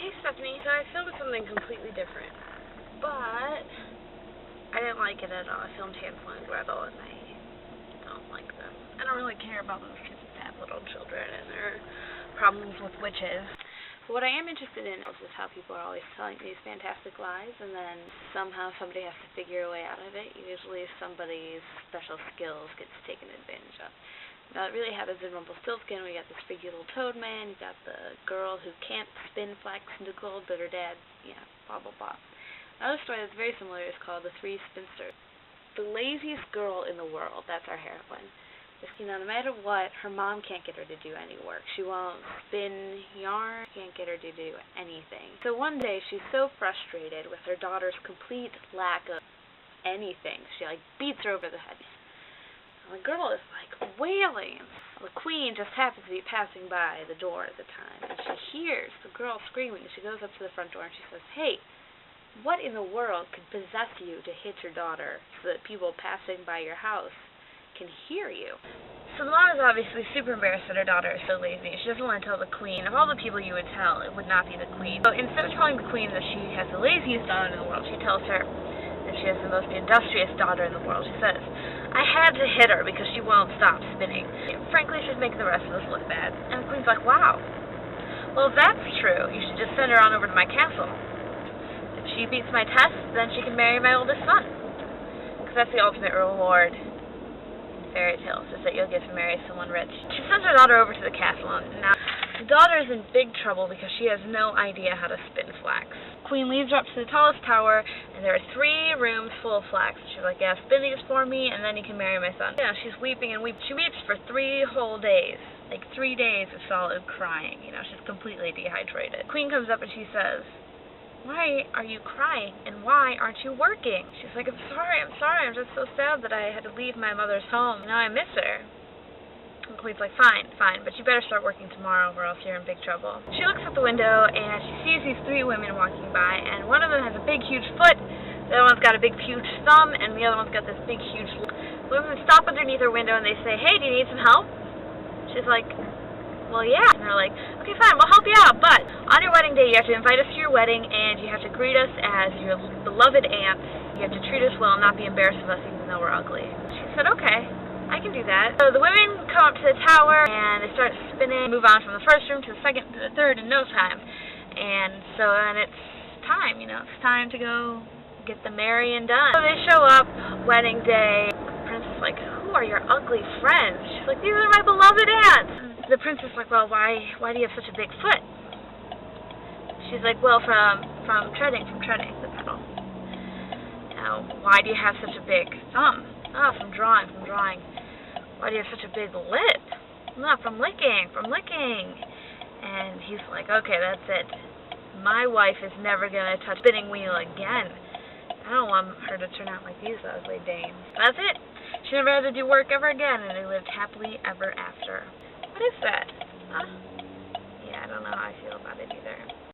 Hey Stephanie, so I filmed something completely different, but I didn't like it at all. I filmed Hansel and Gretel and I don't like them. I don't really care about those kids that have little children and their problems with witches. But what I am interested in is just how people are always telling these fantastic lies and then somehow somebody has to figure a way out of it. Usually somebody's special skills gets taken advantage of. Now, it really happens in Rumpelstiltskin. We got this freaky little toad man. You got the girl who can't spin flax into gold, but her dad, blah, blah, blah. Another story that's very similar is called The Three Spinsters. The laziest girl in the world, that's our heroine. No matter what, her mom can't get her to do any work. She won't spin yarn, can't get her to do anything. So one day, she's so frustrated with her daughter's complete lack of anything. She, beats her over the head. The girl is, wailing. The queen just happens to be passing by the door at the time, and she hears the girl screaming. She goes up to the front door and she says, "Hey, what in the world could possess you to hit your daughter so that people passing by your house can hear you?" So the mom is obviously super embarrassed that her daughter is so lazy. She doesn't want to tell the queen. Of all the people you would tell, it would not be the queen. So instead of telling the queen that she has the laziest daughter in the world, she tells her that she has the most industrious daughter in the world. She says, "I had to hit her because she won't stop spinning. Frankly, she's making the rest of us look bad." And the queen's like, "Wow. Well, if that's true, you should just send her on over to my castle. If she beats my test, then she can marry my oldest son." Because that's the ultimate reward in fairy tales, is that you'll get to marry someone rich. She sends her daughter over to the castle, and now the daughter is in big trouble because she has no idea how to spin flax. Queen leads her up to the tallest tower, and there are 3 rooms full of flax. She's like, "Yeah, spin these for me, and then you can marry my son." She's weeping and weeping. She weeps for 3 whole days. 3 days of solid crying. She's completely dehydrated. Queen comes up and she says, "Why are you crying, and why aren't you working?" She's like, I'm sorry. I'm just so sad that I had to leave my mother's home. Now I miss her." And the Queen's like, fine, but you better start working tomorrow or else you're in big trouble. She looks out the window and she sees these 3 women walking by, and one of them has a big, huge foot, the other one's got a big, huge thumb, and the other one's got this big, huge... The women stop underneath her window and they say, "Hey, do you need some help?" She's like, "Well, yeah." And they're like, "Okay, fine, we'll help you out, but on your wedding day you have to invite us to your wedding and you have to greet us as your beloved aunts. You have to treat us well and not be embarrassed of us even though we're ugly." She said, "Okay, I can do that." So the women come up to the tower and they start spinning, move on from the first room to the second to the third in no time. And so then it's time, it's time to go get the marrying done. So they show up, wedding day. The princess is like, "Who are your ugly friends?" She's like, "These are my beloved aunts." And the princess is like, "Well, why do you have such a big foot?" She's like, "Well, from treading the pedal." "Now, why do you have such a big thumb?" "Oh, from drawing. "Why do you have such a big lip?" "No, from licking. And he's like, "Okay, that's it. My wife is never going to touch spinning wheel again. I don't want her to turn out like these ugly dames." That's it. She never had to do work ever again, and they lived happily ever after. What is that? Huh? Yeah, I don't know how I feel about it either.